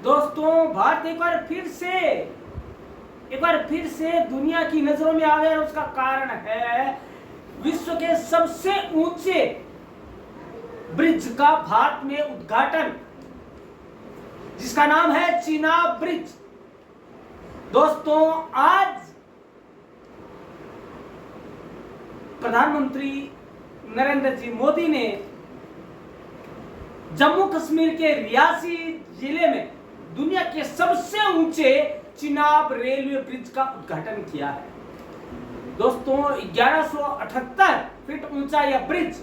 दोस्तों भारत एक बार फिर से दुनिया की नजरों में आ गया। उसका कारण है विश्व के सबसे ऊंचे ब्रिज का भारत में उद्घाटन, जिसका नाम है चिनाब ब्रिज। दोस्तों आज प्रधानमंत्री नरेंद्र जी मोदी ने जम्मू कश्मीर के रियासी जिले में दुनिया के सबसे ऊंचे चिनाब रेलवे ब्रिज का उद्घाटन किया है। दोस्तों 1178 फीट ऊंचा यह ब्रिज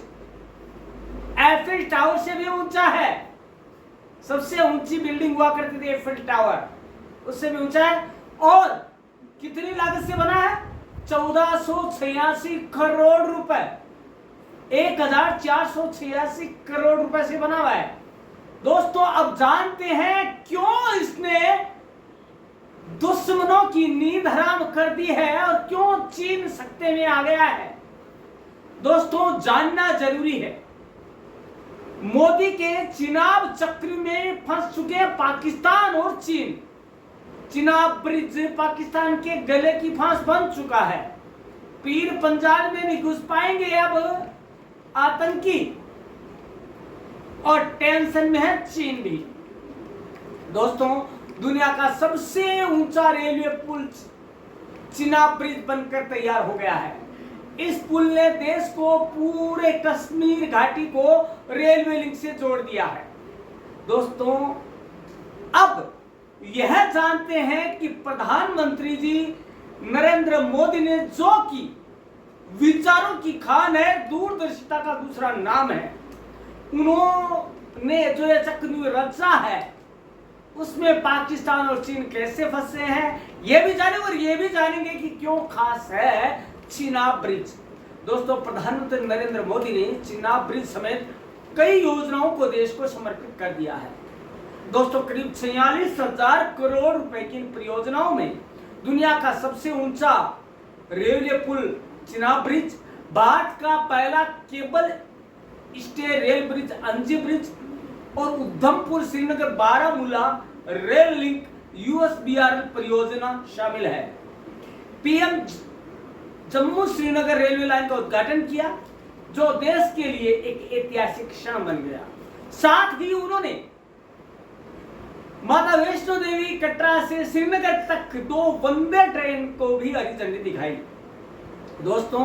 एफिल टावर से भी ऊंचा है। सबसे ऊंची बिल्डिंग हुआ करती थी एफिल टावर, उससे भी ऊंचा है। और कितनी लागत से बना है? 1486 करोड़ रुपए, 1486 करोड़ रुपए से बना हुआ है। दोस्तों अब जानते हैं क्यों इसने दुश्मनों की नींद हराम कर दी है और क्यों चीन सत्ते में आ गया है। दोस्तों जानना जरूरी है। मोदी के चिनाब चक्र में फंस चुके पाकिस्तान और चीन। चिनाब ब्रिज पाकिस्तान के गले की फांस बन चुका है। पीर पंजाब में नहीं घुस पाएंगे अब आतंकी, और टेंशन में है चीन भी। दोस्तों दुनिया का सबसे ऊंचा रेलवे पुल चिनाब ब्रिज बनकर तैयार हो गया है। इस पुल ने देश को पूरे कश्मीर घाटी को रेलवे लिंक से जोड़ दिया है। दोस्तों अब यह जानते हैं कि प्रधानमंत्री जी नरेंद्र मोदी ने जो की विचारों की खान है, दूरदर्शिता का दूसरा नाम है, उन्होंने जो यह चक्रव्यूह रचा है उसमें पाकिस्तान और चीन कैसे फंसे हैं यह भी जाने, और यह भी जानेंगे कि क्यों खास है चिनाब ब्रिज। दोस्तों प्रधानमंत्री नरेंद्र मोदी ने चिनाब ब्रिज समेत कई योजनाओं को देश को समर्पित कर दिया है। दोस्तों करीब 46,000 करोड़ रुपए की परियोजनाओं में दुनिया का सबसे ऊंचा रेलवे पुल चिनाब ब्रिज, भारत का पहला केबल स्टे रेल ब्रिज अंजी ब्रिज और Udhampur Srinagar Baramulla rail link USBRL परियोजना शामिल है। PM Jammu Srinagar railway line का उद्घाटन किया, जो देश के लिए एक ऐतिहासिक क्षण बन गया। साथ ही उन्होंने माता वैष्णो देवी कटरा से श्रीनगर तक 2 वंदे ट्रेन को भी हरी झंडी दिखाई। दोस्तों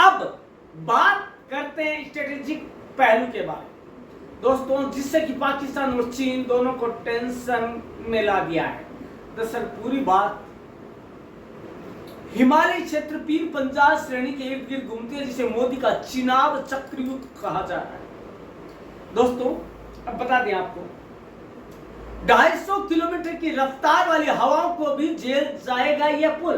अब बात करते हैं स्ट्रेटेजिक पहलू के बारे में। दोस्तों जिससे कि पाकिस्तान और चीन दोनों को टेंशन में ला दिया है। दरअसल पूरी बात हिमालय क्षेत्र पीर पंजाब श्रेणी के इर्द गिर्द घूमती है, जिसे मोदी का चिनाब चक्रव्यूह कहा जा रहा है। दोस्तों अब बता दें आपको, 250 किलोमीटर की रफ्तार वाली हवाओं को भी झेल जाएगा यह पुल।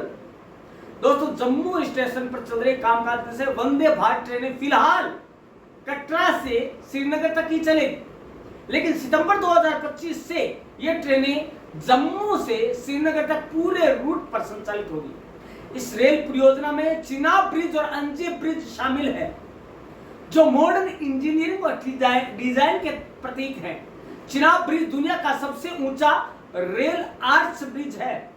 दोस्तों जम्मू स्टेशन पर चल रहे कामकाज से वंदे भारत ट्रेनें फिलहाल कटरा से श्रीनगर तक ही चलेगी, लेकिन सितंबर 2025 से ये ट्रेनें जम्मू से श्रीनगर तक पूरे रूट पर संचालित होगी। इस रेल परियोजना में चिनाब ब्रिज और अंजी ब्रिज शामिल है, जो मॉडर्न इंजीनियरिंग और डिजाइन के प्रतीक हैं। चिनाब ब्रिज दुनिया का सबसे ऊंचा रेल आर्च ब्रिज है,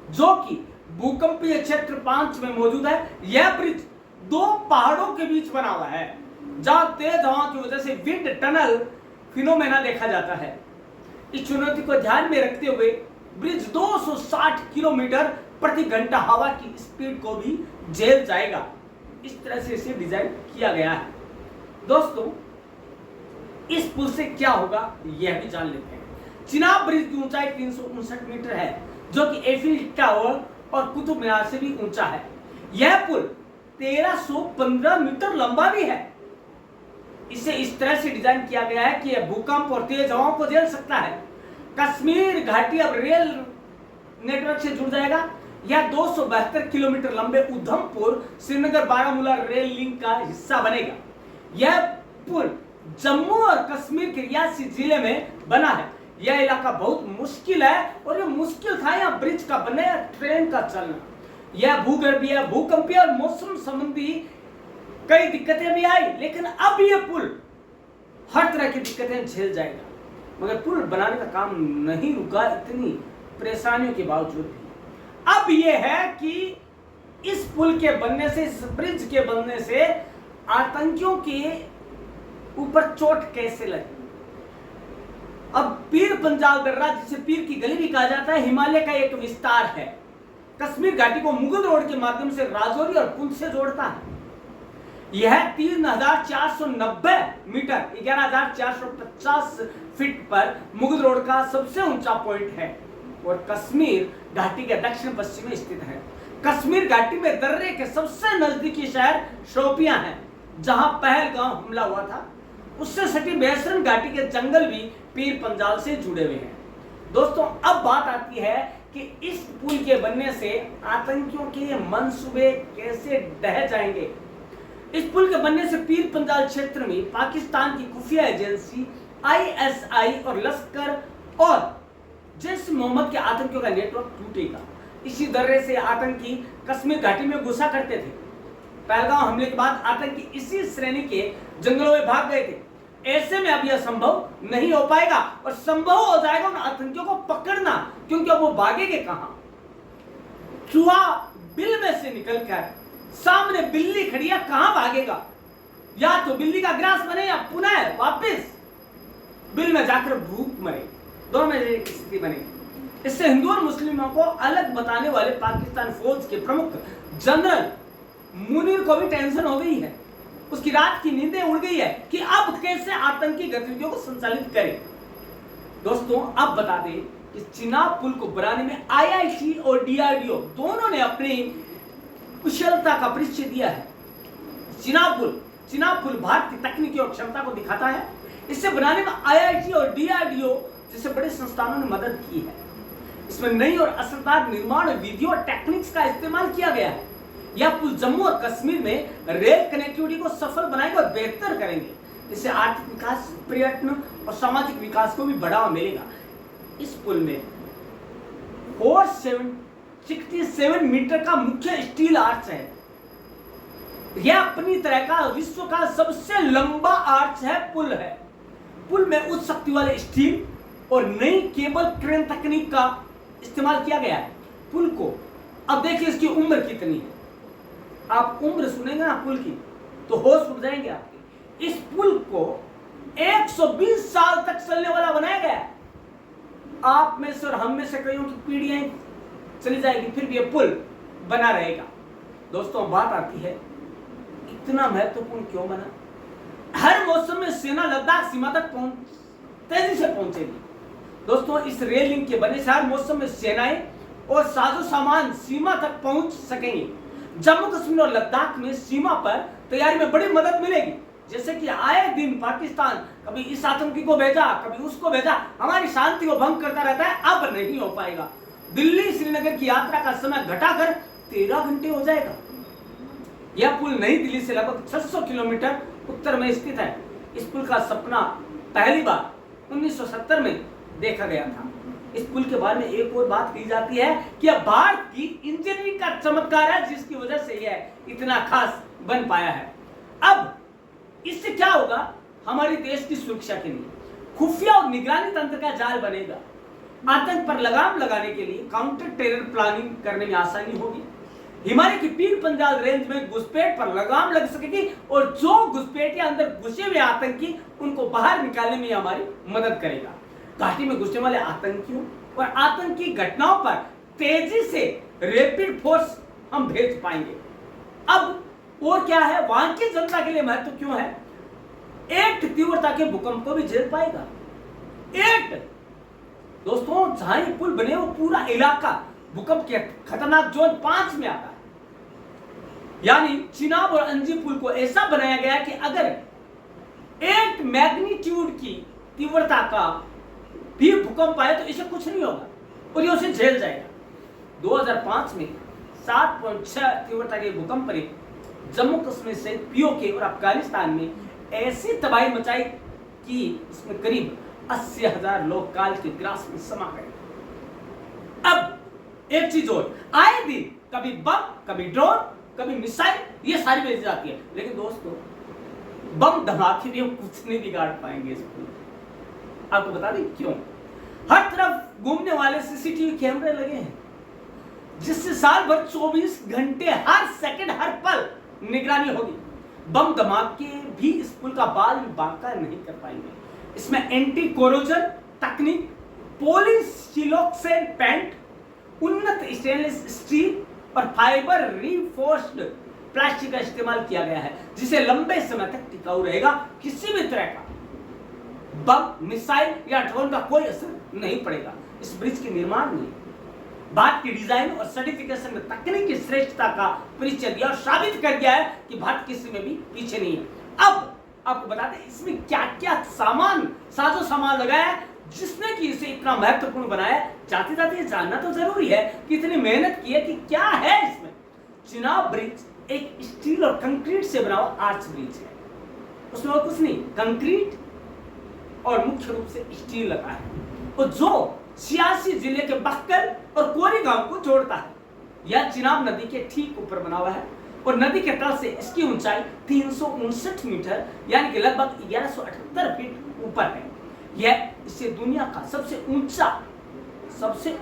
जो कि भूकंपीय क्षेत्र 5 में मौजूद है। यह ब्रिज 2 पहाड़ों के बीच बना हुआ है, जहां तेज हवा की वजह से विंड टनल फिनोमेना देखा जाता है। इस चुनौती को ध्यान में रखते हुए ब्रिज 260 किलोमीटर प्रति घंटा हवा की स्पीड को भी झेल जाएगा। इस तरह से इसे डिजाइन किया गया है। दोस्तों इस पुल से क्या होगा यह भी जान लेते हैं। चिनाब ब्रिज की ऊंचाई 359 मीटर है, जो कि एफिल टावर और कुतुब मीनार से भी ऊंचा है। यह पुल 1315 मीटर लंबा भी है। इसे इस तरह से डिजाइन किया गया है कि यह भूकंप और तेज हवाओं को झेल सकता है। कश्मीर घाटी अब रेल नेटवर्क से जुड़ जाएगा। यह 272 किलोमीटर लंबे उधमपुर श्रीनगर बारामूला रेल लिंक का हिस्सा बनेगा। यह पुल जम्मू और कश्मीर के रियासी जिले में बना है। यह इलाका बहुत मुश्किल है और यह मुश्किल था यहाँ ब्रिज का बनना या ट्रेन का चलना। यह भूगर्भीय, भूकंपीय और मौसम संबंधी कई दिक्कतें भी आई, लेकिन अब यह पुल हर तरह की दिक्कतें झेल जाएगा। मगर पुल बनाने का काम नहीं रुका, इतनी परेशानियों के बावजूद भी। अब यह है कि इस पुल के बनने से, इस ब्रिज के बनने से आतंकियों के ऊपर चोट कैसे लगी। अब पीर पंजाल दर्रा, जिसे पीर की गली भी कहा जाता है, हिमालय का एक विस्तार है। कश्मीर घाटी को मुगल रोड के माध्यम से राजौरी और पुंछ से जोड़ता है। यह 3490 मीटर 11450 फीट पर मुगल रोड का सबसे ऊंचा पॉइंट है और कश्मीर घाटी के दक्षिण पश्चिम में स्थित है। कश्मीर घाटी में दर्रे के सबसे नजदीकी शहर शोपियां है, जहां पहलगाम हमला हुआ था। उससे सटी बेहसरन घाटी के जंगल भी पीर पंजाल से जुड़े हुए हैं। दोस्तों, अब बात आती है कि इस पुल के बनने से आतंकियों के मंसूबे कैसे ढह जाएंगे। इस पुल के बनने से पीर पंजाल क्षेत्र में पाकिस्तान की खुफिया एजेंसी आईएसआई और लश्कर और जैश मोहम्मद के आतंकियों का नेटवर्क टूटेगा। इसी दर्रे से आतंकी कश्मीर घाटी में घुसा करते थे। पहलगाम हमले के बाद आतंकी इसी श्रेणी के जंगलों में भाग गए थे। ऐसे में अब यह संभव नहीं हो पाएगा और संभव हो जाएगा उन आतंकियों को पकड़ना, क्योंकि अब वो भागेंगे कहां। चूहा बिल में से निकलकर सामने बिल्ली खड़ी है, कहां भागेगा। या तो बिल्ली का ग्रास बने या पुनः वापस बिल में जाकर भूख मरे, दोनों में एक स्थिति बनेगी। इससे हिंदू और मुस्लिमों को अलग बताने वाले पाकिस्तान फौज के प्रमुख जनरल मुनीर को भी टेंशन हो गई है। उसकी रात की नींदें उड़ गई है कि अब कैसे आतंकी गतिविधियों को संचालित करें। दोस्तों, अब बता दें कि चिनाब पुल को बनाने में आईआईटी और डीआरडीओ दोनों ने अपनी कुशलता का परिचय दिया है। चिनाब पुल भारत की तकनीकी और क्षमता को दिखाता है। इसे बनाने में आईआईटी और डीआरडीओ जैसे बड़े संस्थानों ने मदद की है। इसमें नई और असरदार निर्माण विधियों और टेक्निक्स का इस्तेमाल किया गया है। यह पुल जम्मू और कश्मीर में रेल कनेक्टिविटी को सफल बनाएंगे और बेहतर करेंगे। इससे आर्थिक विकास, पर्यटन और सामाजिक विकास को भी बढ़ावा मिलेगा। इस पुल में 467 मीटर का मुख्य स्टील आर्च है। यह अपनी तरह का विश्व का सबसे लंबा आर्च है, पुल है। पुल में उच्च शक्ति वाले स्टील और नई केबल क्रेन तकनीक का इस्तेमाल किया गया है। पुल को अब देखिए इसकी उम्र कितनी है। आप उम्र सुनेंगे ना पुल की तो होश उड़ जाएंगे आपके। इस पुल को 120 साल तक चलने वाला बनाया गया है। आप में से और हम में से कईयों की पीढ़ियां चली जाएगी, फिर भी यह पुल बना रहेगा। दोस्तों, बात आती है इतना महत्वपूर्ण क्यों बना। हर मौसम में सेना लद्दाख सीमा तक तेजी से पहुंचेगी। दोस्तों, इस रेल लिंक के बनने से हर मौसम में सेनाएं और साजो सामान सीमा तक पहुंच सकेंगे। जम्मू कश्मीर और लद्दाख में सीमा पर तैयारी में बड़ी मदद मिलेगी। जैसे कि आए दिन पाकिस्तान कभी इस आतंकी को भेजा, कभी उसको भेजा, हमारी शांति को भंग करता रहता है। अब नहीं हो पाएगा। दिल्ली श्रीनगर की यात्रा का समय घटाकर 13 घंटे हो जाएगा। यह पुल नई दिल्ली से लगभग 600 किलोमीटर उत्तर में स्थित है। इस पुल का सपना पहली बार 1970 में देखा गया था। इस पुल के बारे में एक और बात की जाती है कि यह भारत की इंजीनियरिंग का चमत्कार है, जिसकी वजह से यह इतना खास बन पाया है। अब इससे क्या होगा, हमारे देश की सुरक्षा के लिए खुफिया और निगरानी तंत्र का जाल बनेगा। आतंक पर लगाम लगाने के लिए काउंटर टेरर प्लानिंग करने में आसानी होगी। हिमालय की पीर पंजाल रेंज में घुसपैठ पर लगाम लग सकेगी और जो घुसपैठ या अंदर घुसे हुए आतंकी, उनको बाहर निकालने में हमारी मदद करेगा। घाटी में घुसने वाले आतंकियों और आतंकी घटनाओं पर तेजी से रैपिड फोर्स हम भेज पाएंगे। अब और क्या है, वहां की जनता के लिए महत्व क्यों है। 8 तीव्रता के भूकंप को भी झेल पाएगा। 8 दोस्तों, जहां ये पुल बने वो पूरा इलाका भूकंप के खतरनाक जोन 5 में आता है। यानी चिनाब और अंजी पुल को ऐसा बनाया गया कि अगर 8 मैग्नीट्यूड की तीव्रता का भी भूकंप आए तो इसे कुछ नहीं होगा और ये उसे झेल जाएगा। 2005 में 7.6 तीव्रता के भूकंप ने जम्मू कश्मीर से पीओके और अफगानिस्तान में ऐसी तबाही मचाई कि इसमें करीब 80,000 लोग काल के ग्रास में समा गए। अब एक चीज और, आए दिन कभी बम, कभी ड्रोन, कभी मिसाइल, ये सारी भेजी जाती है। लेकिन दोस्तों, बम धमाके भी हम कुछ नहीं बिगाड़ पाएंगे इस पुल। आपको बता दें क्यों। हर तरफ घूमने वाले सीसीटीवी कैमरे लगे हैं, जिससे साल भर 24 घंटे हर सेकंड हर पल निगरानी होगी। बम धमाके भी इस पुल का बाल बांका नहीं कर पाएंगे। इसमें एंटी कोरोजन तकनीक, पॉलीसिलोक्सेन पेंट, उन्नत स्टेनलेस स्टील और फाइबर रीइंफोर्स्ड प्लास्टिक का इस्तेमाल किया गया है, जिसे लंबे समय तक टिकाऊ रहेगा। किसी भी तरह का बम, मिसाइल या ड्रोन का कोई असर नहीं पड़ेगा इस ब्रिज के निर्माण में। भारत की डिजाइन और सर्टिफिकेशन में तकनीकी श्रेष्ठता का परिचय दिया और साबित कर दिया है कि भारत किसी में भी पीछे नहीं है। अब आपको बता दें इसमें क्या क्या साजो सामान लगाया है जिसने कि इसे इतना महत्वपूर्ण बनाया। जाते जाते ये जानना तो जरूरी है कि इतनी मेहनत की है कि क्या है इसमें। चिनाब ब्रिज एक स्टील और कंक्रीट से बना हुआ आर्च ब्रिज है, उसमें और कुछ नहीं, कंक्रीट और मुख्य रूप से स्टील लगा है, और जो सियासी जिले के बक्कल और कोरी गांव को जोड़ता है। यह चिनाब नदी के ठीक ऊपर बना हुआ है और नदी के तल से इसकी ऊंचाई 359 मीटर यानी कि लगभग 1178 फीट ऊपर है। यह इसे दुनिया का सबसे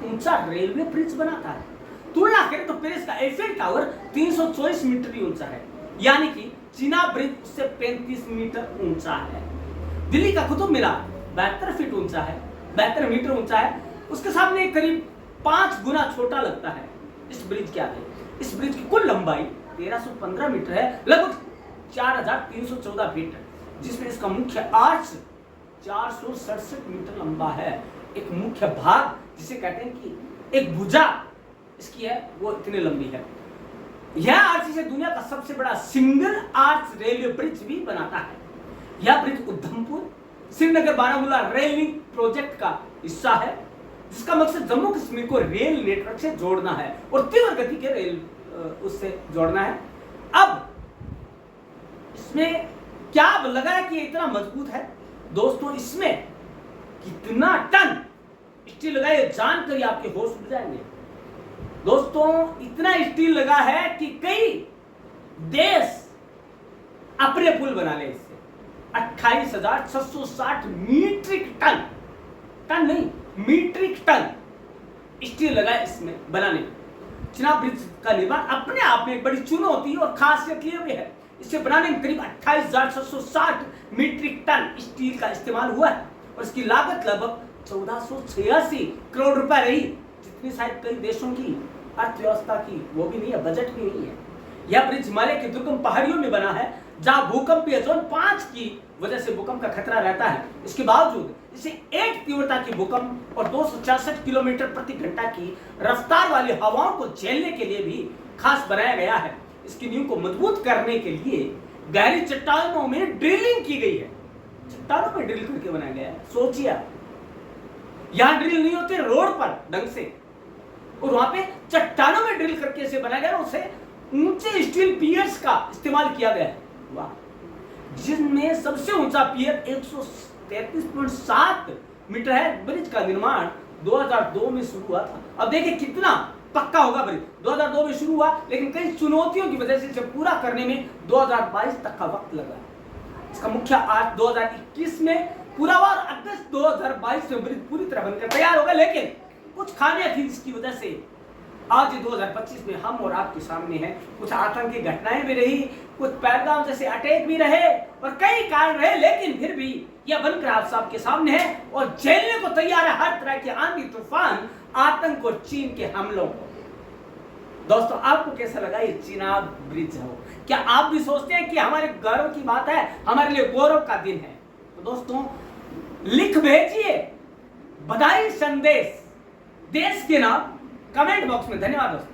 ऊंचा रेलवे ब्रिज बनाता है। तुलना करें तो पेरिस का एफिल टावर 324 मीटर ही ऊंचा है, यानी कि चिनाब ब्रिज उससे 35 मीटर ऊंचा है। दिल्ली का कुतुब मीनार 72 फीट ऊंचा है, 72 मीटर ऊंचा है, उसके सामने करीब 5 गुना छोटा लगता है इस ब्रिज के आगे। इस ब्रिज की कुल लंबाई 1315 मीटर है, लगभग 4314 फीट, जिसमें इसका मुख्य आर्च 467 मीटर लंबा है। एक मुख्य भाग जिसे कहते हैं कि एक भुजा इसकी है, वो इतनी लंबी है। यह आर्च इसे दुनिया का सबसे बड़ा सिंगल आर्च रेलवे ब्रिज भी बनाता है। यह bridge Udhampur Srinagar Baramulla rail link project का हिस्सा है, जिसका मकसद जम्मू कश्मीर को रेल नेटवर्क से जोड़ना है और तीव्र गति के रेल उससे जोड़ना है। अब इसमें क्या लगा है कि ये इतना मजबूत है। दोस्तों इसमें कितना टन स्टील लगा है जानकर ही आपके होश उड़ जाएंगे। दोस्तों इतना स्टील लगा है कि कई देश अपने पुल बना ले इससे। 28,660 मीट्रिक टन नहीं, मीट्रिक टन स्टील लगा है इसमें बनाने में। चिनाब ब्रिज का निर्माण अपने आप में एक बड़ी चुनौती और खासियत ये भी है, इसे बनाने में करीब 28,660 मीट्रिक टन स्टील का इस्तेमाल हुआ है और इसकी लागत लगभग 1486 करोड़ रुपए रही, जितनी शायद कई देशों की अर्थव्यवस्था की वो भी नहीं है, बजट भी नहीं है। यह ब्रिज हिमालय के दुर्गम पहाड़ियों में बना है, जहां भूकंपीय जोन 5 की वजह से भूकंप का खतरा रहता है। इसके बावजूद इसे 1 तीव्रता की भूकंप और 266 किलोमीटर प्रति घंटा की रफ्तार वाली हवाओं को झेलने के लिए भी खास बनाया गया है। इसकी नींव को मजबूत करने के लिए गहरी चट्टानों में ड्रिलिंग की गई है। चट्टानों में ड्रिल करके बनाया गया है। सोचिए यहां ड्रिल नहीं होते रोड पर ढंग से, और वहां पे चट्टानों में ड्रिल करके इसे बनाया गया, उसे ऊंचे स्टील पियर्स का इस्तेमाल किया गया है। वाह, जिनमें सबसे ऊंचा पियर 133.7 मीटर है। ब्रिज का निर्माण 2002 में शुरू हुआ था। अब देखिए कितना पक्का होगा ब्रिज। 2002 में शुरू हुआ, लेकिन कई चुनौतियों की वजह से इसे पूरा करने में 2022 तक का वक्त लगा। इसका मुख्य आर्च 2021 में पूरा हुआ और अगस्त 2022 में ब्रिज पूरी तरह बनकर तैयार होगा, लेकिन कुछ खामियां थी जिसकी वजह से आज 2025 में हम और आपके सामने है। कुछ आतंकी घटनाएं भी रही, कुछ पहलगाम जैसे अटैक भी रहे और कई कारण रहे, लेकिन फिर भी यह बनकर आप सबके सामने है और झेलने को तैयार है हर तरह के आंधी तूफान, आतंक और चीन के हमलों को। दोस्तों आपको कैसा लगा ये चिनाब ब्रिज हो? क्या आप भी सोचते हैं कि हमारे गौरव की बात है, हमारे लिए गौरव का दिन है? तो दोस्तों लिख भेजिए बधाई संदेश देश के नाम कमेंट बॉक्स में। धन्यवाद दोस्तों।